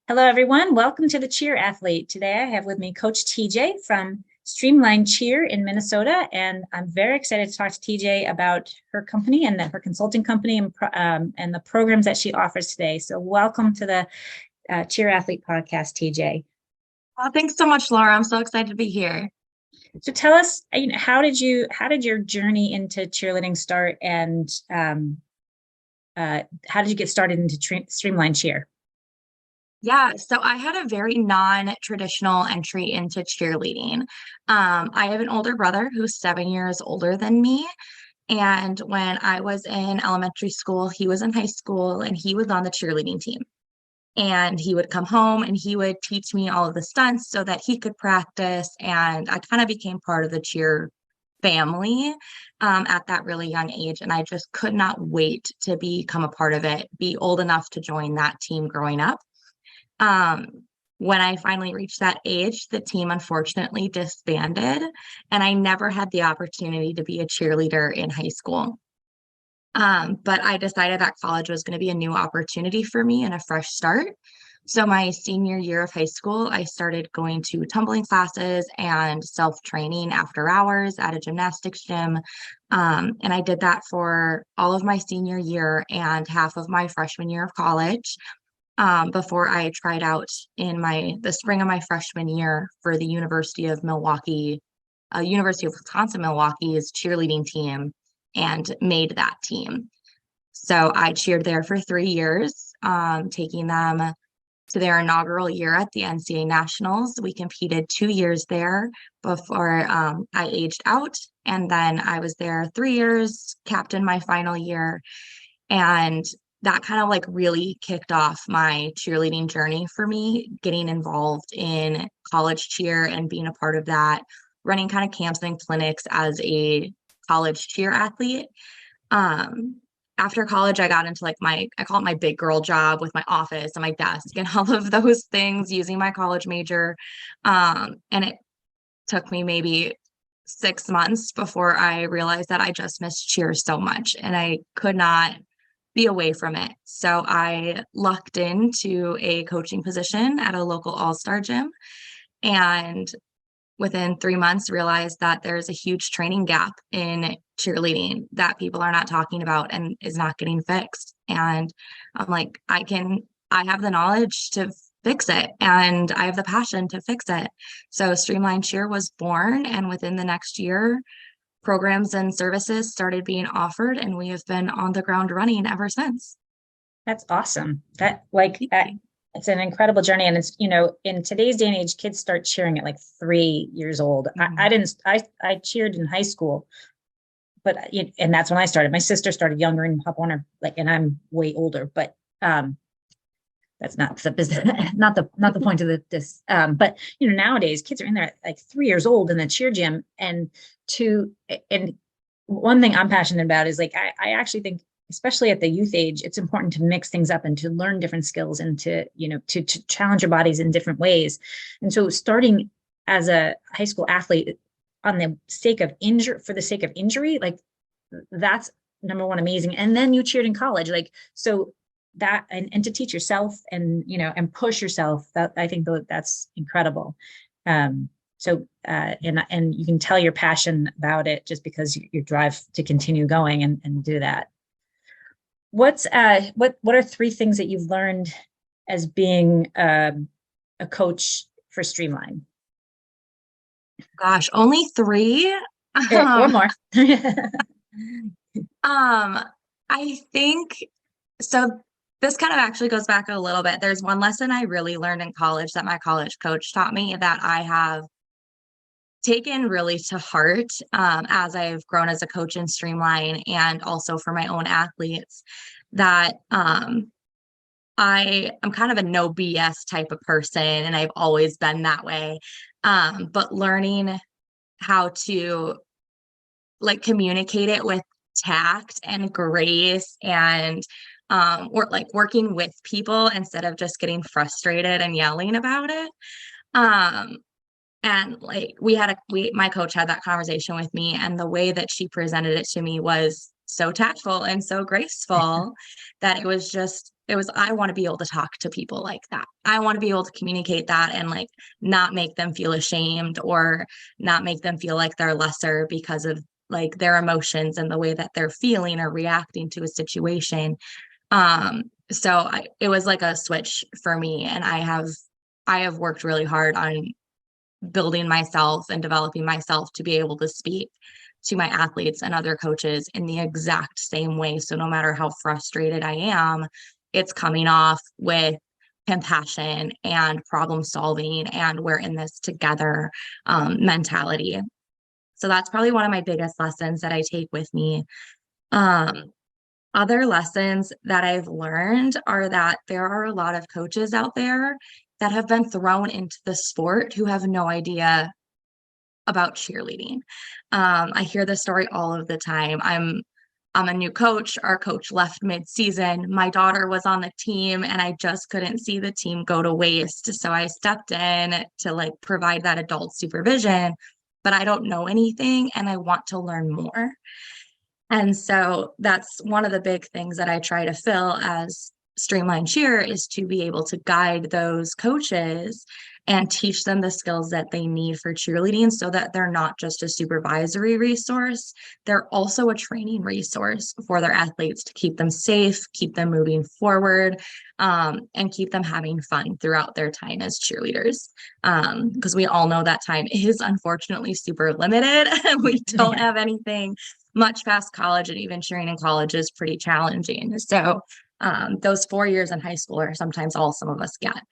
Hello, everyone. Welcome to the Cheer Athlete. Today I have with me Coach TJ from Streamline Cheer in Minnesota, and I'm very excited to talk to TJ about her company and her consulting company and the programs that she offers today. So welcome to the Cheer Athlete podcast, TJ. Thanks so much, Laura. I'm so excited to be here. So tell us, how did your journey into cheerleading start, and how did you get started into Streamline Cheer? Yeah, so I had a very non-traditional entry into cheerleading. I have an older brother who's 7 years older than me. And when I was in elementary school, he was in high school and he was on the cheerleading team. And he would come home and he would teach me all of the stunts so that he could practice. And I kind of became part of the cheer family at that really young age. And I just could not wait to become a part of it, be old enough to join that team growing up. Um, when I finally reached that age, the team unfortunately disbanded, and I never had the opportunity to be a cheerleader in high school. But I decided that college was going to be a new opportunity for me and a fresh start. So my senior year of high school, I started going to tumbling classes and self-training after hours at a gymnastics gym. And I did that for all of my senior year and half of my freshman year of college, before I tried out in the spring of my freshman year for the University of Milwaukee, University of Wisconsin Milwaukee's cheerleading team, and made that team. So I cheered there for 3 years, taking them to their inaugural year at the NCAA Nationals. We competed 2 years there before I aged out. And then I was there 3 years, captained my final year. And that kind of like really kicked off my cheerleading journey for me, getting involved in college cheer and being a part of that, running kind of camps and clinics as a college cheer athlete. After college, I got into like I call it my big girl job with my office and my desk and all of those things using my college major. And it took me maybe 6 months before I realized that I just missed cheer so much and I could not be away from it. So I lucked into a coaching position at a local all-star gym, and within 3 months realized that there's a huge training gap in cheerleading that people are not talking about and is not getting fixed. And I'm like, I have the knowledge to fix it and I have the passion to fix it. So Streamline Cheer was born, and within the next year, programs and services started being offered, and we have been on the ground running ever since. That's awesome. It's an incredible journey. And it's, in today's day and age, kids start cheering at like 3 years old. I cheered in high school, and that's when I started. My sister started younger and Pop Warner, and I'm way older, but, that's not the business, not the point of this. But nowadays kids are in there at like 3 years old in the cheer gym, and one thing I'm passionate about is I actually think, especially at the youth age, it's important to mix things up and to learn different skills and to challenge your bodies in different ways. And so starting as a high school athlete on the sake of for the sake of injury, that's number one, amazing. And then you cheered in college, so that, and to teach yourself and push yourself, that I think that's incredible. And you can tell your passion about it just because your drive to continue going and do that. What are three things that you've learned as being a coach for Streamline? Gosh, only three? Or more. I think so. This kind of actually goes back a little bit. There's one lesson I really learned in college that my college coach taught me that I have taken really to heart, as I've grown as a coach in Streamline and also for my own athletes, that I'm kind of a no BS type of person, and I've always been that way. But learning how to communicate it with tact and grace, and working with people instead of just getting frustrated and yelling about it. And my coach had that conversation with me, and the way that she presented it to me was so tactful and so graceful that it was just I want to be able to talk to people like that. I want to be able to communicate that and like not make them feel ashamed or not make them feel like they're lesser because of like their emotions and the way that they're feeling or reacting to a situation. It was like a switch for me, and I have worked really hard on building myself and developing myself to be able to speak to my athletes and other coaches in the exact same way. So no matter how frustrated I am, it's coming off with compassion and problem solving and we're in this together mentality. So that's probably one of my biggest lessons that I take with me. Other lessons that I've learned are that there are a lot of coaches out there that have been thrown into the sport who have no idea about cheerleading. I hear this story all of the time. I'm a new coach. Our coach left mid-season. My daughter was on the team and I just couldn't see the team go to waste. So I stepped in to like provide that adult supervision, but I don't know anything and I want to learn more. And so that's one of the big things that I try to fill as Streamline Cheer is to be able to guide those coaches and teach them the skills that they need for cheerleading so that they're not just a supervisory resource, they're also a training resource for their athletes to keep them safe, keep them moving forward, and keep them having fun throughout their time as cheerleaders. Because we all know that time is unfortunately super limited. We don't have anything much past college, and even cheering in college is pretty challenging. So those 4 years in high school are sometimes all some of us get.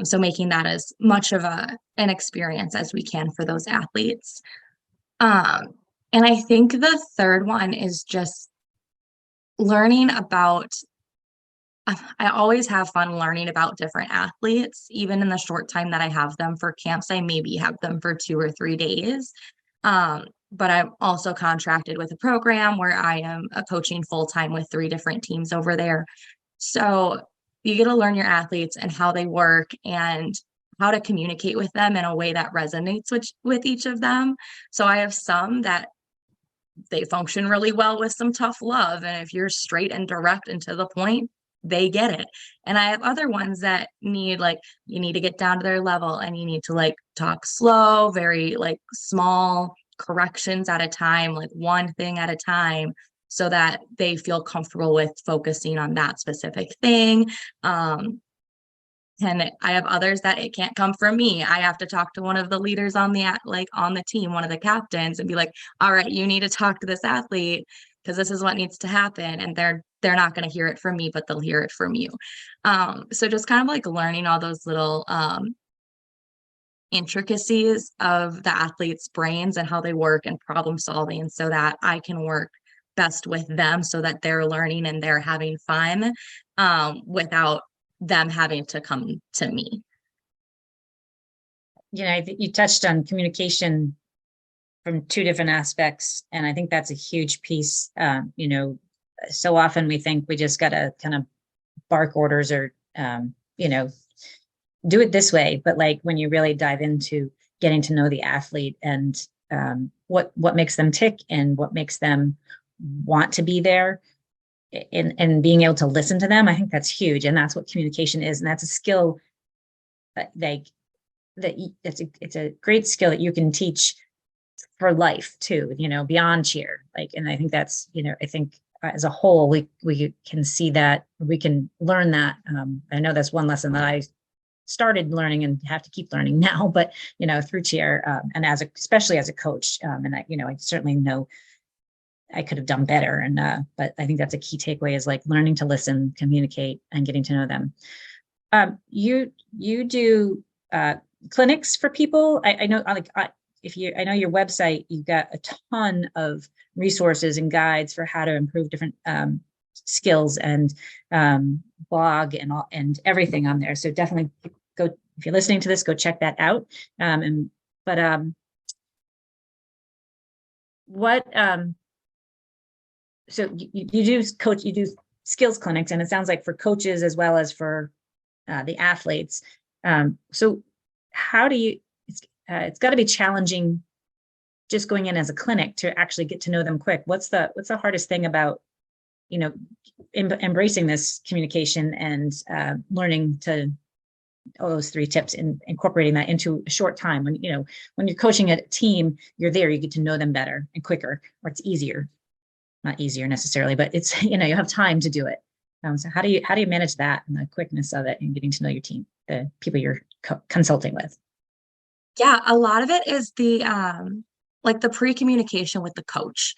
So making that as much of an experience as we can for those athletes. And I think the third one is just learning about, I always have fun learning about different athletes, even in the short time that I have them for camps. I maybe have them for 2 or 3 days. But I'm also contracted with a program where I am coaching full-time with 3 different teams over there. So you get to learn your athletes and how they work and how to communicate with them in a way that resonates with each of them. So I have some that they function really well with some tough love. And if you're straight and direct and to the point, they get it. And I have other ones that need like, you need to get down to their level and you need to like talk slow, very like small corrections at a time, like one thing at a time, so that they feel comfortable with focusing on that specific thing. And I have others that it can't come from me. I have to talk to one of the leaders on the team, one of the captains, and be like, all right, you need to talk to this athlete because this is what needs to happen. And they're not going to hear it from me, but they'll hear it from you. So just kind of like learning all those little intricacies of the athlete's brains and how they work and problem solving so that I can work best with them so that they're learning and they're having fun without them having to come to me. You know, I think you touched on communication from 2 different aspects, and I think that's a huge piece. You know, so often we think we just got to kind of bark orders or, you know, do it this way. But like when you really dive into getting to know the athlete and what makes them tick and what makes them want to be there and being able to listen to them, I think that's huge. And that's what communication is. And that's a skill it's a great skill that you can teach for life too, you know, beyond cheer. Like, and I think that's, you know, I think as a whole, we can see that, we can learn that. I know that's one lesson that I started learning and have to keep learning now, but, you know, through cheer and especially as a coach. And I, you know, I certainly know I could have done better. And, but I think that's a key takeaway is like learning to listen, communicate, and getting to know them. You do clinics for people. I know, like, I know your website, you've got a ton of resources and guides for how to improve different skills and blog and all and everything on there. So definitely go, if you're listening to this, go check that out. So you do coach, you do skills clinics, and it sounds like for coaches as well as for the athletes. So how do you, it's got to be challenging just going in as a clinic to actually get to know them quick. What's the hardest thing about, embracing this communication and learning to all those 3 tips and incorporating that into a short time. When you're coaching a team, you're there, you get to know them better and quicker, or it's easier. Not easier necessarily, but it's, you have time to do it. So how do you manage that and the quickness of it and getting to know your team, the people you're consulting with? Yeah, a lot of it is the like the pre-communication with the coach.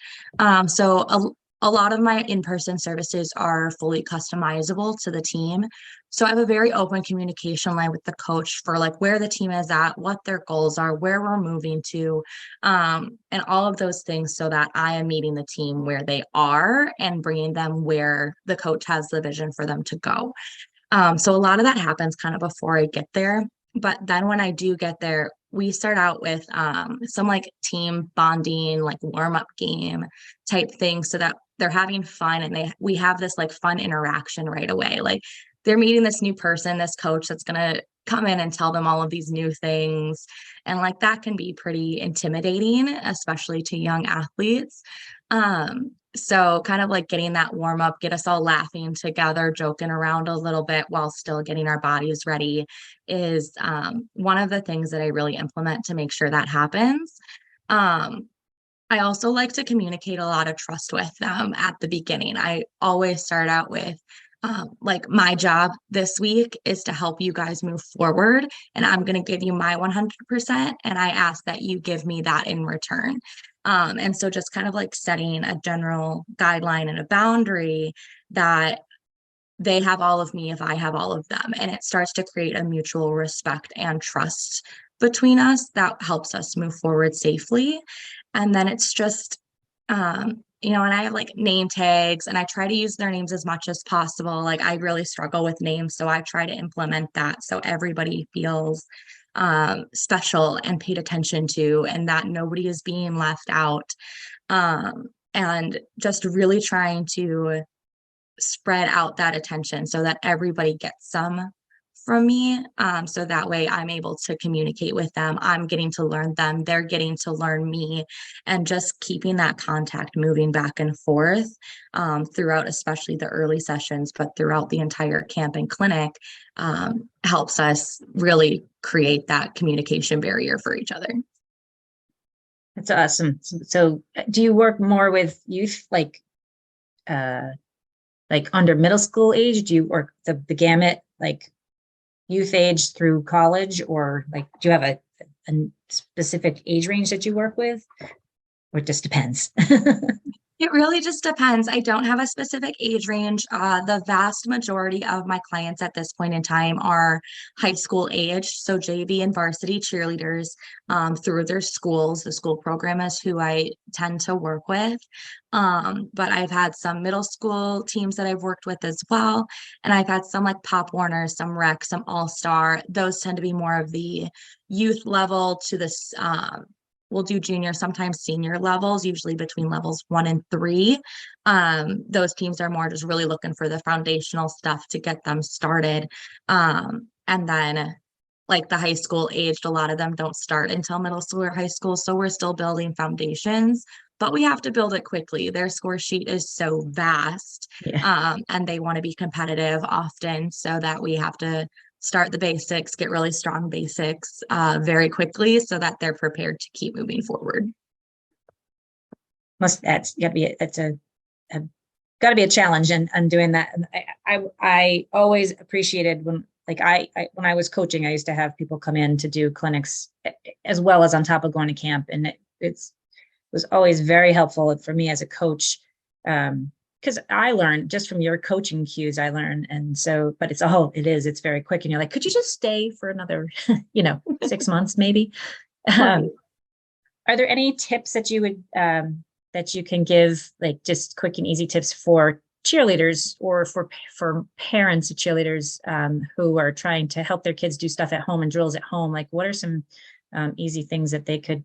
So a lot of my in-person services are fully customizable to the team. So I have a very open communication line with the coach for like where the team is at, what their goals are, where we're moving to, and all of those things, so that I am meeting the team where they are and bringing them where the coach has the vision for them to go. So a lot of that happens kind of before I get there. But then when I do get there, we start out with some like team bonding, like warm-up game type thing, so that they're having fun and we have this like fun interaction right away. Like they're meeting this new person, this coach that's gonna come in and tell them all of these new things. And like that can be pretty intimidating, especially to young athletes. So kind of like getting that warm up, get us all laughing together, joking around a little bit while still getting our bodies ready is one of the things that I really implement to make sure that happens. I also like to communicate a lot of trust with them at the beginning. I always start out with like my job this week is to help you guys move forward, and I'm going to give you my 100%, and I ask that you give me that in return. And so just kind of like setting a general guideline and a boundary that they have all of me if I have all of them. And it starts to create a mutual respect and trust between us that helps us move forward safely. And then it's just, and I have like name tags and I try to use their names as much as possible. Like I really struggle with names, so I try to implement that so everybody feels special and paid attention to, and that nobody is being left out. And just really trying to spread out that attention so that everybody gets some from me. So that way I'm able to communicate with them. I'm getting to learn them. They're getting to learn me, and just keeping that contact moving back and forth throughout, especially the early sessions, but throughout the entire camp and clinic helps us really create that communication barrier for each other. That's awesome. So do you work more with youth, like under middle school age? Do you work the gamut, like youth age through college, or like do you have a specific age range that you work with, or it just depends? It really just depends. I don't have a specific age range. The vast majority of my clients at this point in time are high school age, so JV and varsity cheerleaders through their schools. The school program is who I tend to work with. But I've had some middle school teams that I've worked with as well. And I've had some like Pop Warner, some Rec, some All-Star. Those tend to be more of the youth level to this we'll do junior, sometimes senior levels, usually between levels 1 and 3. Those teams are more just really looking for the foundational stuff to get them started. And then like the high school aged, a lot of them don't start until middle school or high school. So we're still building foundations, but we have to build it quickly. Their score sheet is so vast, and they want to be competitive often, so that we have to start the basics, get really strong basics very quickly so that they're prepared to keep moving forward. That's got to be a challenge and doing that. And I always appreciated when when I was coaching, I used to have people come in to do clinics as well as on top of going to camp, and it was always very helpful for me as a coach. Because I learned just from your coaching cues, I learned. And so, but it's very quick. And you're like, could you just stay for another, 6 months, maybe? Are there any tips that you would, that you can give, like just quick and easy tips for cheerleaders or for parents of cheerleaders who are trying to help their kids do stuff at home and drills at home? Like what are some easy things that they could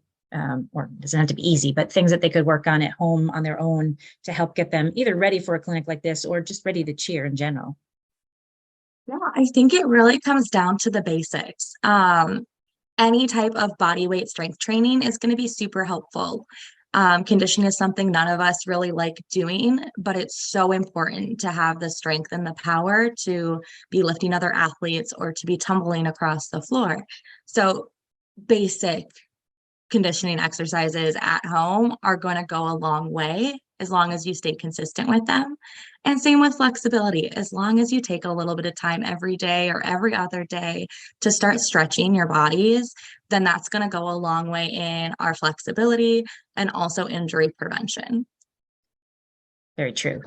or it doesn't have to be easy, but things that they could work on at home on their own to help get them either ready for a clinic like this or just ready to cheer in general? Yeah, I think it really comes down to the basics. Any type of body weight strength training is going to be super helpful. Conditioning is something none of us really like doing, but it's so important to have the strength and the power to be lifting other athletes or to be tumbling across the floor. So basic conditioning exercises at home are going to go a long way as long as you stay consistent with them. And same with flexibility. As long as you take a little bit of time every day or every other day to start stretching your bodies, then that's going to go a long way in our flexibility and also injury prevention. Very true.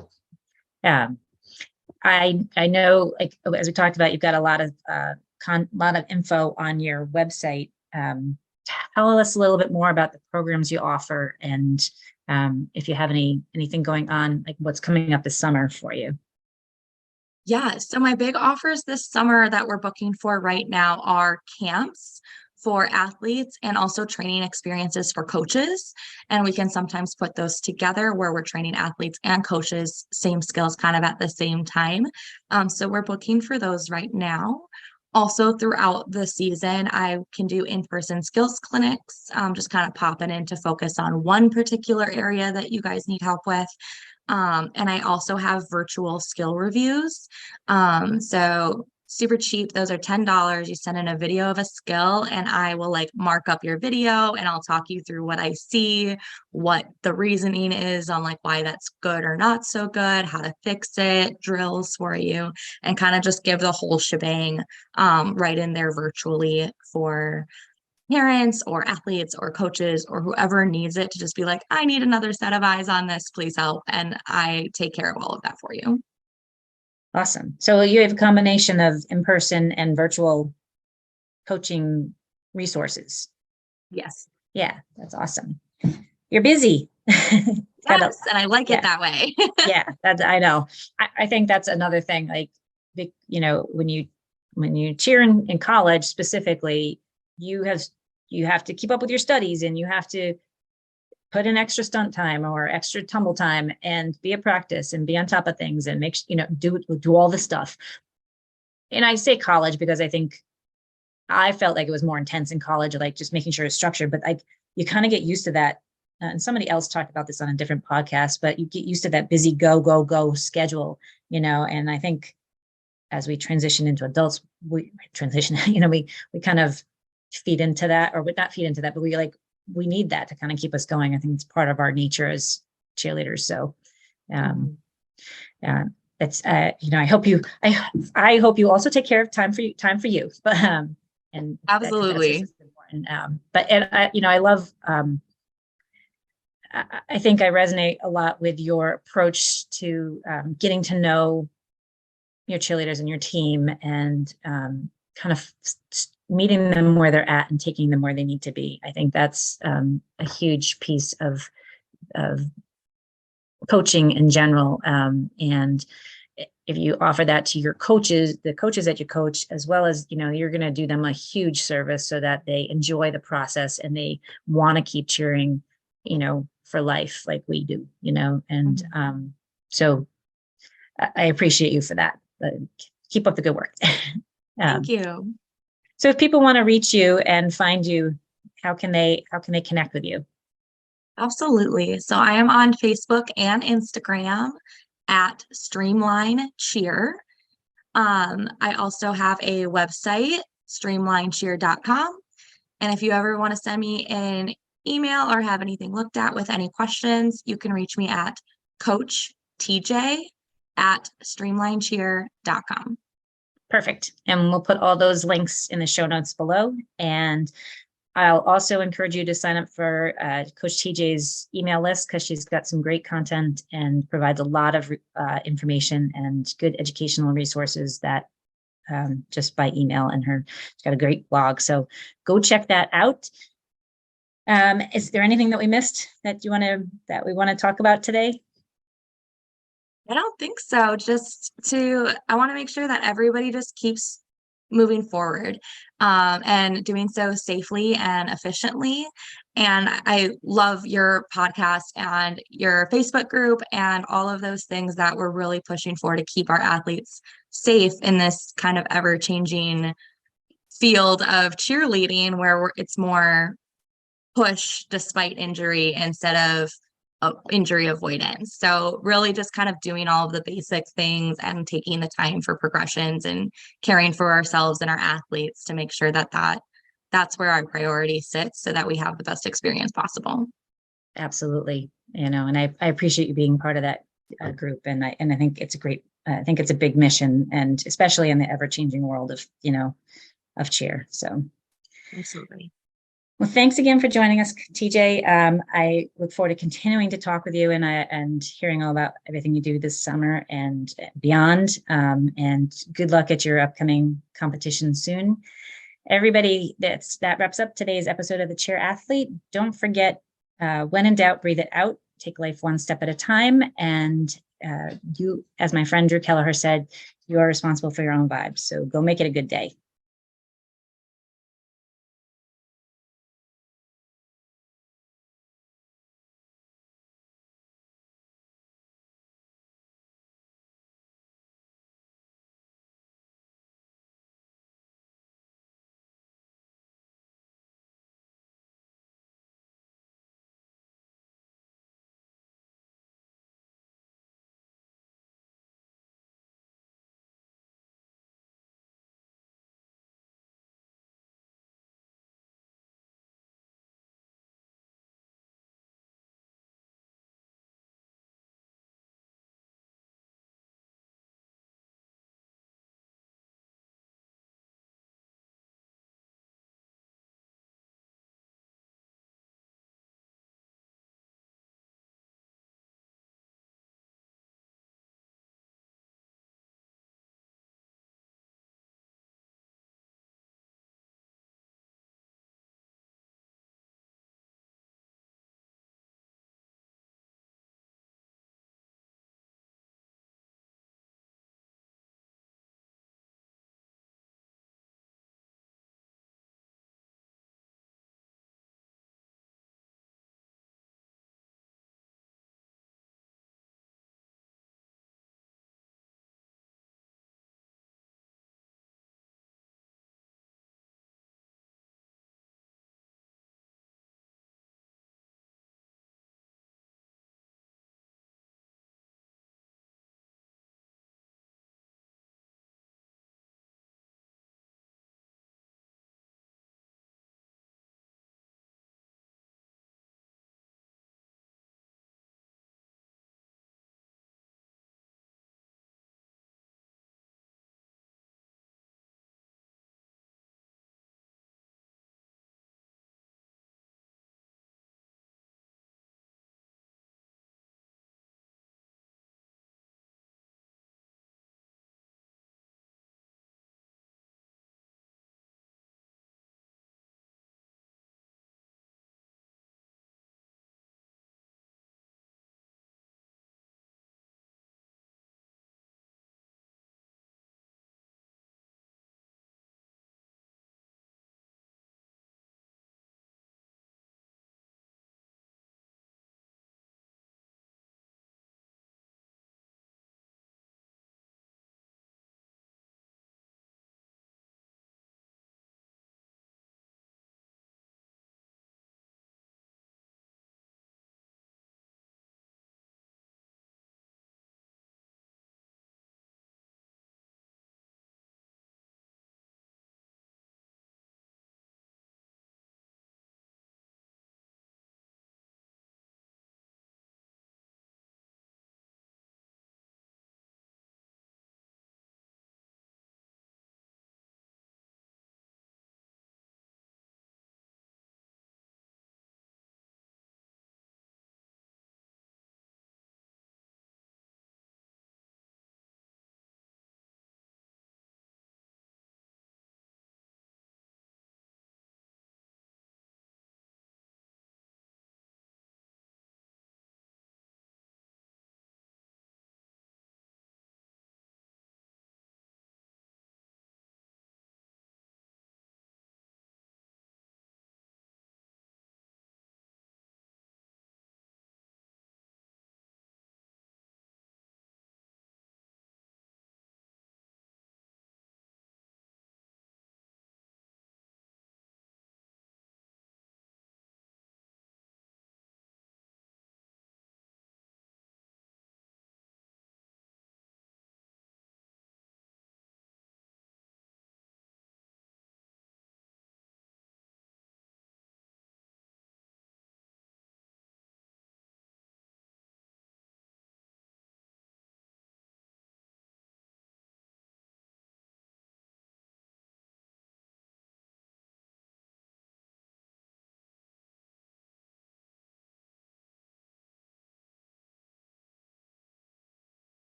I know, like as we talked about, you've got a lot of info on your website. Tell us a little bit more about the programs you offer, and if you have anything going on, like what's coming up this summer for you. Yeah, so my big offers this summer that we're booking for right now are camps for athletes and also training experiences for coaches. And we can sometimes put those together where we're training athletes and coaches, same skills kind of at the same time. So we're booking for those right now. Also, throughout the season, I can do in-person skills clinics, just kind of popping in to focus on one particular area that you guys need help with. And I also have virtual skill reviews. So super cheap. Those are $10. You send in a video of a skill and I will like mark up your video and I'll talk you through what I see, what the reasoning is on like why that's good or not so good, how to fix it, drills for you, and kind of just give the whole shebang right in there virtually for parents or athletes or coaches or whoever needs it to just be like, I need another set of eyes on this, please help. And I take care of all of that for you. Awesome. So you have a combination of in-person and virtual coaching resources. Yes. Yeah, that's awesome. You're busy. Yes, and I like it that way. Yeah, that's, I know. I think that's another thing, like, when you cheer in college specifically, you have to keep up with your studies and you have to put in extra stunt time or extra tumble time and be at practice and be on top of things and do all this stuff. And I say college because I think I felt like it was more intense in college, like just making sure it's structured, but like you kind of get used to that. And somebody else talked about this on a different podcast, but you get used to that busy go schedule, and I think as we transition into adults, we kind of feed into that, or would not feed into that, but we need that to kind of keep us going. I think it's part of our nature as cheerleaders. So, it's, I hope you also take care of time for you, but, and absolutely. That's important. I love, I think I resonate a lot with your approach to getting to know your cheerleaders and your team and kind of meeting them where they're at and taking them where they need to be. I think that's a huge piece of coaching in general. And if you offer that to your coaches, the coaches that you coach, as well as, you're going to do them a huge service so that they enjoy the process and they want to keep cheering, for life like we do, and so I appreciate you for that. Keep up the good work. Thank you. So if people want to reach you and find you, how can they connect with you? Absolutely. So I am on Facebook and Instagram at Streamline Cheer. I also have a website, streamlinecheer.com. And if you ever want to send me an email or have anything looked at with any questions, you can reach me at Coach TJ at streamlinecheer.com. Perfect. And we'll put all those links in the show notes below. And I'll also encourage you to sign up for Coach TJ's email list because she's got some great content and provides a lot of information and good educational resources that just by email, and she's got a great blog. So go check that out. Is there anything that we missed that we want to talk about today? I don't think so. I want to make sure that everybody just keeps moving forward and doing so safely and efficiently. And I love your podcast and your Facebook group and all of those things that we're really pushing for to keep our athletes safe in this kind of ever-changing field of cheerleading where it's more push despite injury instead of injury avoidance. So really just kind of doing all of the basic things and taking the time for progressions and caring for ourselves and our athletes to make sure that that's where our priority sits so that we have the best experience possible. Absolutely. And I appreciate you being part of that group. And I think it's I think it's a big mission, and especially in the ever changing world of, of cheer. So. Absolutely. Well, thanks again for joining us, TJ. I look forward to continuing to talk with you and hearing all about everything you do this summer and beyond. And good luck at your upcoming competition soon. Everybody, that wraps up today's episode of The Cheer Athlete. Don't forget, when in doubt, breathe it out. Take life one step at a time. And you, as my friend Drew Kelleher said, you are responsible for your own vibes. So go make it a good day.